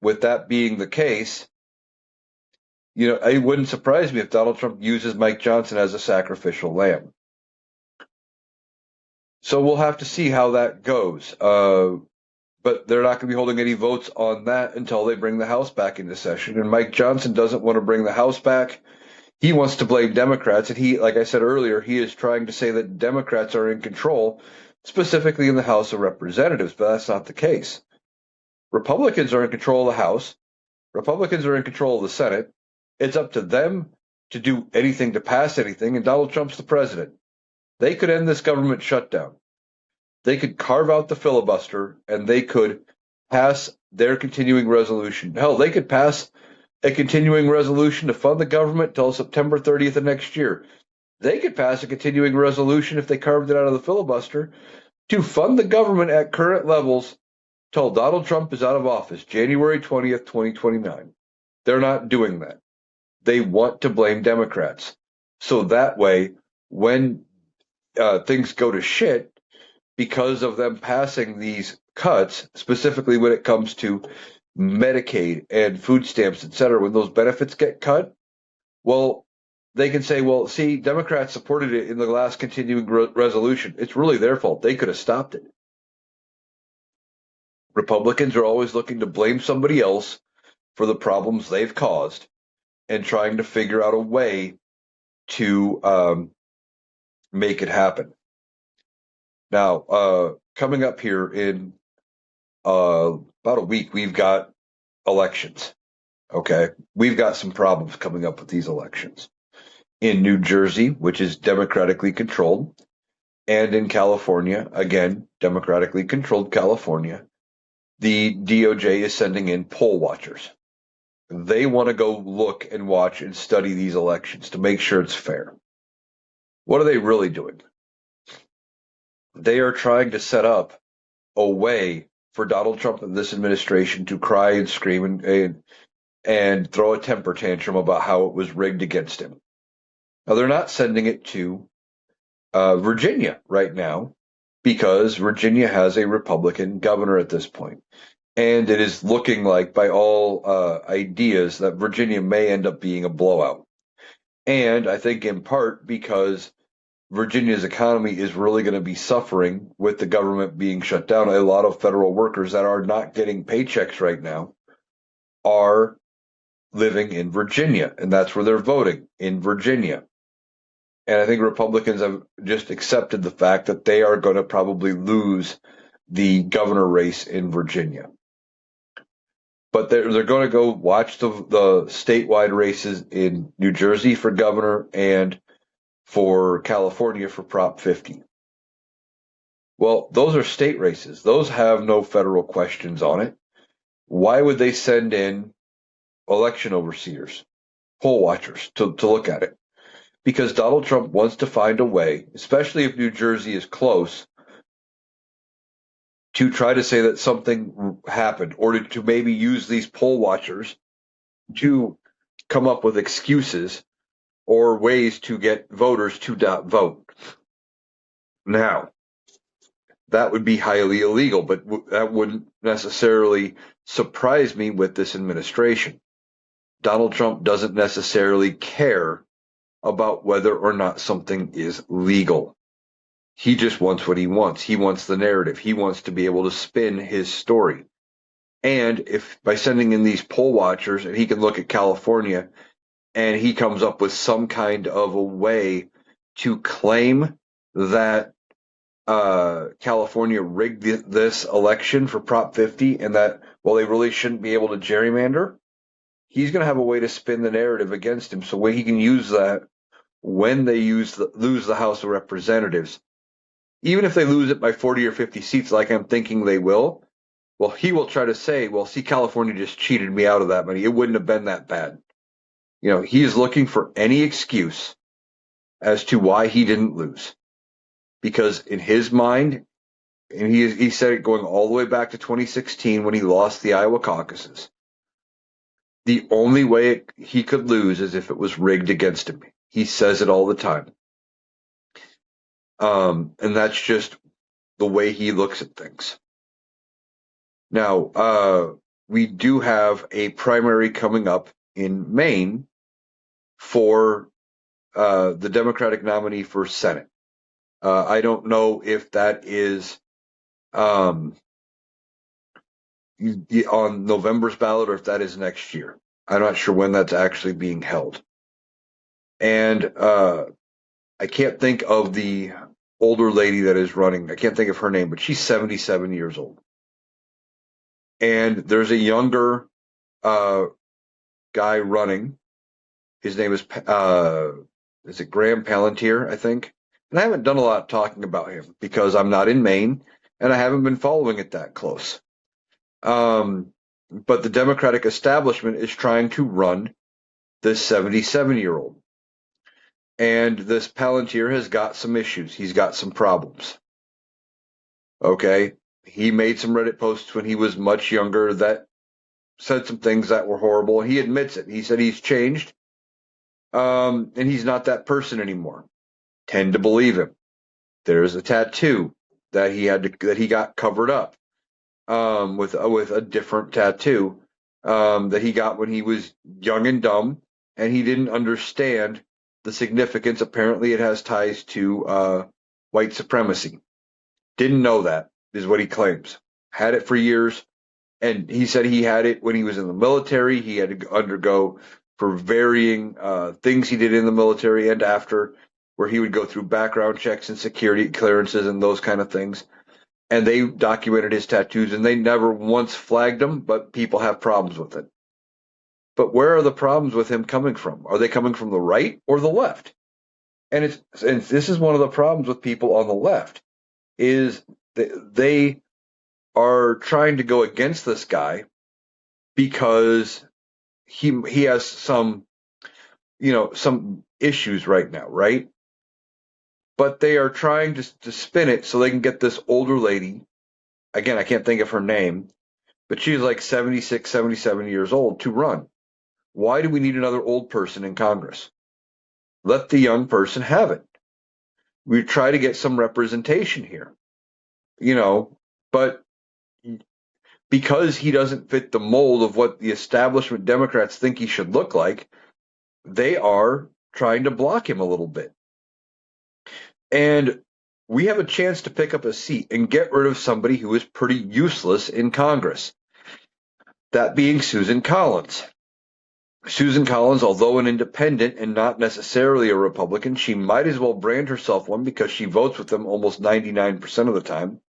Speaker 2: with that being the case, it wouldn't surprise me if Donald Trump uses Mike Johnson as a sacrificial lamb. So we'll have to see how that goes. But they're not going to be holding any votes on that until they bring the House back into session. And Mike Johnson doesn't want to bring the House back. He wants to blame Democrats. And he, like I said earlier, he is trying to say that Democrats are in control, specifically in the House of Representatives. But that's not the case. Republicans are in control of the House. Republicans are in control of the Senate. It's up to them to do anything, to pass anything, and Donald Trump's the president. They could end this government shutdown. They could carve out the filibuster, and they could pass their continuing resolution. Hell, they could pass a continuing resolution to fund the government till September 30th of next year. They could pass a continuing resolution, if they carved it out of the filibuster, to fund the government at current levels till Donald Trump is out of office, January 20th, 2029. They're not doing that. They want to blame Democrats. So that way, when things go to shit because of them passing these cuts, specifically when it comes to Medicaid and food stamps, et cetera, when those benefits get cut, well, they can say, well, see, Democrats supported it in the last continuing resolution. It's really their fault. They could have stopped it. Republicans are always looking to blame somebody else for the problems they've caused and trying to figure out a way to make it happen. Now, coming up here in about a week, we've got elections. Okay, we've got some problems coming up with these elections. In New Jersey, which is democratically controlled, and in California, again, democratically controlled California, the DOJ is sending in poll watchers. They want to go look and watch and study these elections to make sure it's fair. What are they really doing? They are trying to set up a way for Donald Trump and this administration to cry and scream and throw a temper tantrum about how it was rigged against him. Now, they're not sending it to Virginia right now because Virginia has a Republican governor at this point. And it is looking like, by all ideas, that Virginia may end up being a blowout. And I think in part because Virginia's economy is really going to be suffering with the government being shut down. A lot of federal workers that are not getting paychecks right now are living in Virginia, and that's where they're voting, in Virginia. And I think Republicans have just accepted the fact that they are going to probably lose the governor race in Virginia. But they're going to go watch the statewide races in New Jersey for governor and for California for Prop 50. Well, those are state races. Those have no federal questions on it. Why would they send in election overseers, poll watchers, to look at it? Because Donald Trump wants to find a way, especially if New Jersey is close, to try to say that something happened, or to maybe use these poll watchers to come up with excuses or ways to get voters to not vote. Now, that would be highly illegal, but that wouldn't necessarily surprise me with this administration. Donald Trump doesn't necessarily care about whether or not something is legal. He just wants what he wants. He wants the narrative. He wants to be able to spin his story. And if by sending in these poll watchers, and he can look at California, and he comes up with some kind of a way to claim that California rigged this election for Prop 50 and that, well, they really shouldn't be able to gerrymander, he's going to have a way to spin the narrative against him so he can use that when they lose the House of Representatives. Even if they lose it by 40 or 50 seats, like I'm thinking they will, well, he will try to say, well, see, California just cheated me out of that money. It wouldn't have been that bad. You know, he is looking for any excuse as to why he didn't lose. Because in his mind, and he said it going all the way back to 2016 when he lost the Iowa caucuses, the only way he could lose is if it was rigged against him. He says it all the time. And that's just the way he looks at things. Now, we do have a primary coming up in Maine for the Democratic nominee for Senate. I don't know if that is on November's ballot or if that is next year. I'm not sure when that's actually being held. And I can't think of the older lady that is running. I can't think of her name, but she's 77 years old. And there's a younger guy running. His name is it Graham Palantir, I think? And I haven't done a lot of talking about him because I'm not in Maine and I haven't been following it that close. But the Democratic establishment is trying to run this 77-year-old. And this Palantir has got some issues. He's got some problems. Okay? He made some Reddit posts when he was much younger that said some things that were horrible. He admits it. He said he's changed. And he's not that person anymore. Tend to believe him. There's a tattoo that he got covered up with a different tattoo that he got when he was young and dumb, and he didn't understand the significance. Apparently, it has ties to white supremacy. Didn't know that, is what he claims. Had it for years, and he said he had it when he was in the military. He had to undergo for varying things he did in the military and after, where he would go through background checks and security clearances and those kind of things. And they documented his tattoos, and they never once flagged him, but people have problems with it. But where are the problems with him coming from? Are they coming from the right or the left? And this is one of the problems with people on the left, is they are trying to go against this guy because he has some issues right now, right? But they are trying to spin it so they can get this older lady again, I can't think of her name, but she's like 76, 77 years old to run. Why do we need another old person in Congress? Let the young person have it. We try to get some representation here, you know, but because he doesn't fit the mold of what the establishment Democrats think he should look like, they are trying to block him a little bit. And we have a chance to pick up a seat and get rid of somebody who is pretty useless in Congress. That being Susan Collins. Susan Collins, although an independent and not necessarily a Republican, she might as well brand herself one because she votes with them almost 99% of the time.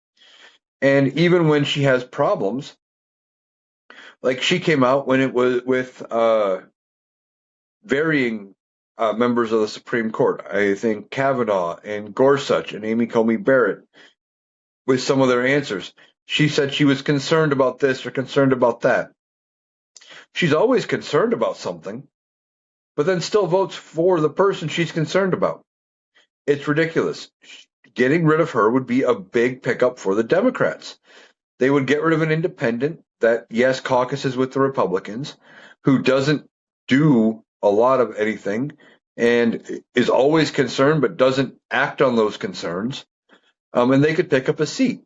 Speaker 2: And even when she has problems, like she came out when it was with varying members of the Supreme Court. I think Kavanaugh and Gorsuch and Amy Coney Barrett with some of their answers. She said she was concerned about this or concerned about that. She's always concerned about something, but then still votes for the person she's concerned about. It's ridiculous. Getting rid of her would be a big pickup for the Democrats. They would get rid of an independent that, yes, caucuses with the Republicans, who doesn't do a lot of anything and is always concerned but doesn't act on those concerns. And they could pick up a seat.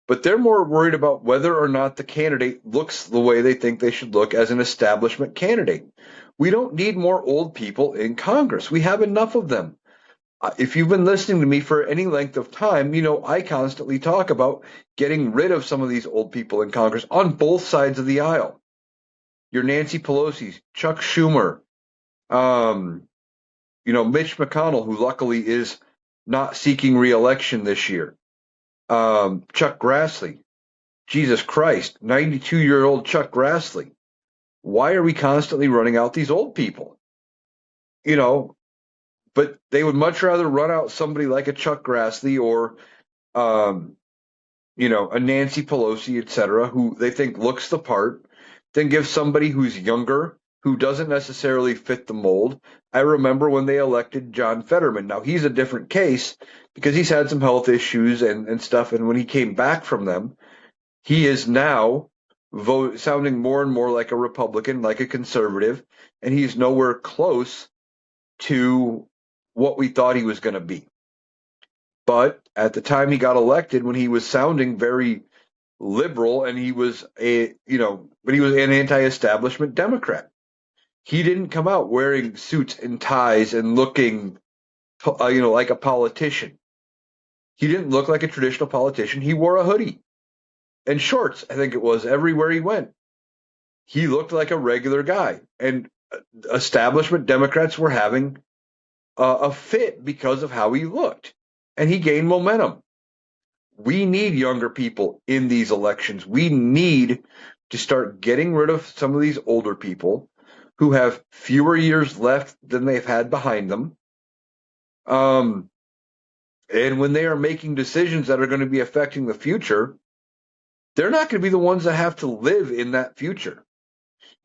Speaker 2: But they're more worried about whether or not the candidate looks the way they think they should look as an establishment candidate. We don't need more old people in Congress. We have enough of them. If you've been listening to me for any length of time, you know I constantly talk about getting rid of some of these old people in Congress on both sides of the aisle. Your Nancy Pelosi, Chuck Schumer, Mitch McConnell, who luckily is not seeking re-election this year. Chuck Grassley, Jesus Christ, 92-year-old Chuck Grassley. Why are we constantly running out these old people? But they would much rather run out somebody like a Chuck Grassley or, a Nancy Pelosi, etc., who they think looks the part, than give somebody who's younger, who doesn't necessarily fit the mold. I remember when they elected John Fetterman. Now, he's a different case because he's had some health issues and stuff, and when he came back from them, he is now sounding more and more like a Republican, like a conservative, and he's nowhere close to what we thought he was going to be. But at the time he got elected, when he was sounding very liberal and he was but he was an anti-establishment Democrat. He didn't come out wearing suits and ties and looking, like a politician. He didn't look like a traditional politician. He wore a hoodie and shorts, I think it was, everywhere he went. He looked like a regular guy. And establishment Democrats were having a fit because of how he looked. And he gained momentum. We need younger people in these elections. We need to start getting rid of some of these older people who have fewer years left than they've had behind them. And when they are making decisions that are going to be affecting the future, they're not going to be the ones that have to live in that future.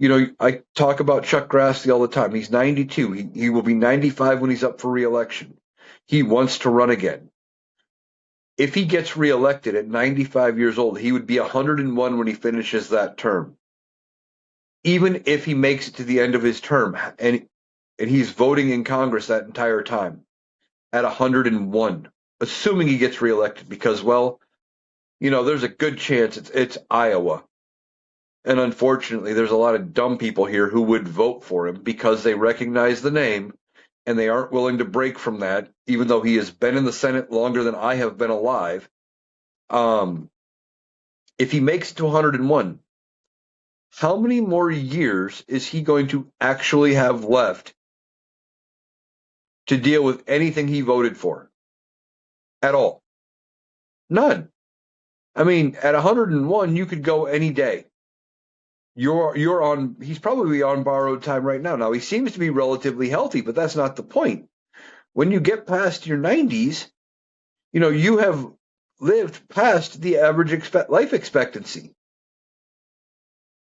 Speaker 2: I talk about Chuck Grassley all the time. He's 92. He will be 95 when he's up for re-election. He wants to run again. If he gets reelected at 95 years old, he would be 101 when he finishes that term. Even if he makes it to the end of his term and he's voting in Congress that entire time at 101, assuming he gets reelected, because, there's a good chance it's Iowa. And unfortunately, there's a lot of dumb people here who would vote for him because they recognize the name and they aren't willing to break from that, even though he has been in the Senate longer than I have been alive. If he makes it to 101, how many more years is he going to actually have left to deal with anything he voted for at all? None. I mean, at 101, you could go any day. He's probably on borrowed time right now. Now, he seems to be relatively healthy, but that's not the point. When you get past your 90s, you have lived past the average life expectancy.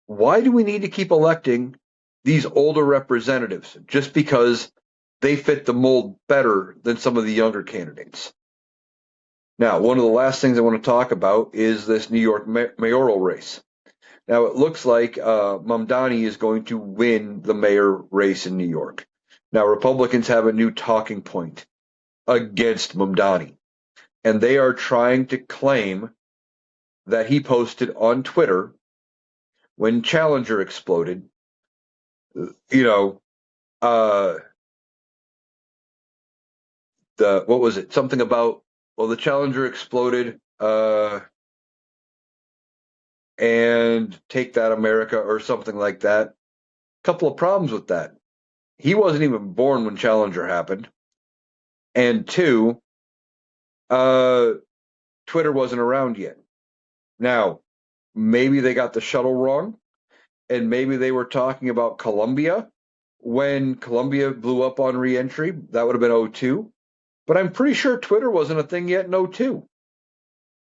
Speaker 2: Why do we need to keep electing these older representatives just because they fit the mold better than some of the younger candidates? Now, one of the last things I want to talk about is this New York mayoral race. Now, it looks like Mamdani is going to win the mayor race in New York. Now, Republicans have a new talking point against Mamdani, and they are trying to claim that he posted on Twitter when Challenger exploded, uh, what was it? Something about, well, the Challenger exploded, and take that America or something like that. Couple of problems with that. He wasn't even born when Challenger happened. And two, Twitter wasn't around yet. Now, maybe they got the shuttle wrong, and maybe they were talking about Columbia when Columbia blew up on reentry. That would have been 02. But I'm pretty sure Twitter wasn't a thing yet in 02.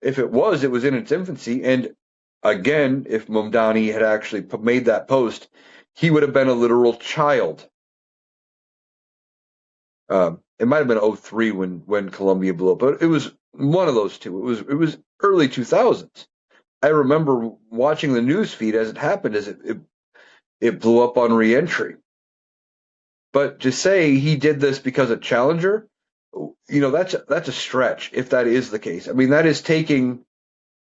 Speaker 2: If it was in its infancy. And again, if Mamdani had actually made that post, he would have been a literal child. It might have been 03 when Columbia blew up, but it was one of those two. It was early 2000s. I remember watching the news feed as it happened, as it blew up on reentry. But to say he did this because of Challenger, that's a stretch if that is the case. I mean, that is taking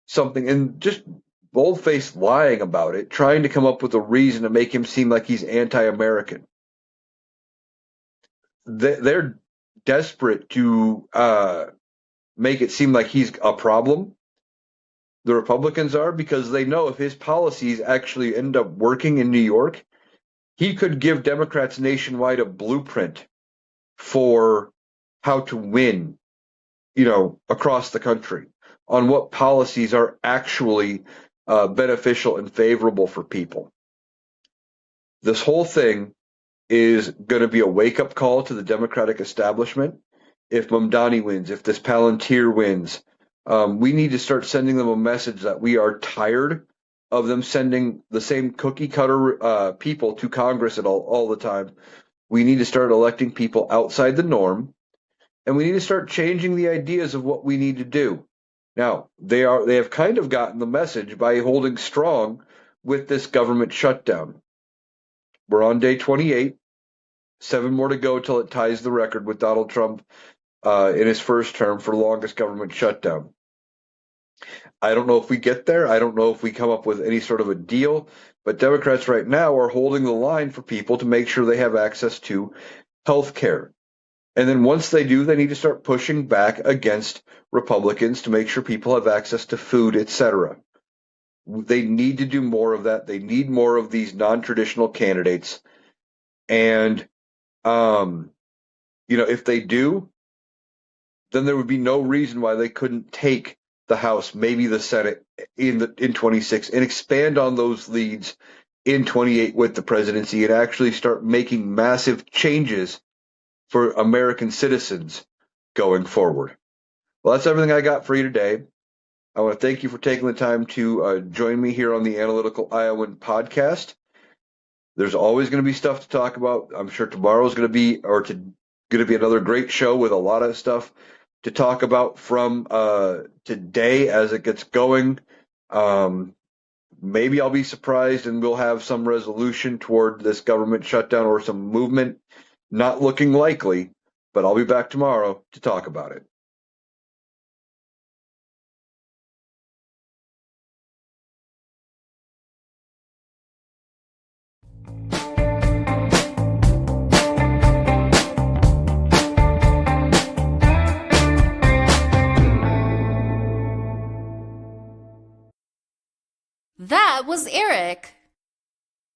Speaker 2: something and just bold-faced lying about it, trying to come up with a reason to make him seem like he's anti-American. They're desperate to make it seem like he's a problem. The Republicans are, because they know if his policies actually end up working in New York, he could give Democrats nationwide a blueprint for how to win, across the country on what policies are actually beneficial and favorable for people. This whole thing is going to be a wake-up call to the Democratic establishment. If Mamdani wins, if this Palantir wins, we need to start sending them a message that we are tired of them sending the same cookie-cutter people to Congress all the time. We need to start electing people outside the norm, and we need to start changing the ideas of what we need to do. Now, they have kind of gotten the message by holding strong with this government shutdown. We're on day 28. 7 more to go till it ties the record with Donald Trump in his first term for longest government shutdown. I don't know if we get there. I don't know if we come up with any sort of a deal. But Democrats right now are holding the line for people to make sure they have access to health care. And then once they do, they need to start pushing back against Republicans to make sure people have access to food, etc. They need to do more of that. They need more of these non-traditional candidates. And, if they do, then there would be no reason why they couldn't take the House, maybe the Senate in 26, and expand on those leads in 28 with the presidency, and actually start making massive changes for American citizens going forward. Well, that's everything I got for you today. I want to thank you for taking the time to join me here on the Analytical Iowan podcast. There's always going to be stuff to talk about. I'm sure tomorrow's going to be another great show with a lot of stuff to talk about from today as it gets going. Maybe I'll be surprised and we'll have some resolution toward this government shutdown or some movement. Not looking likely, but I'll be back tomorrow to talk about it.
Speaker 1: That was Eric.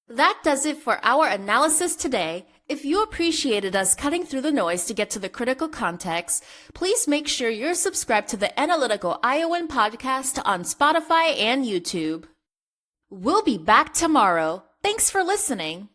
Speaker 1: That does it for our analysis today. If you appreciated us cutting through the noise to get to the critical context, please make sure you're subscribed to the Analytical Iowan podcast on Spotify and YouTube. We'll be back tomorrow. Thanks for listening.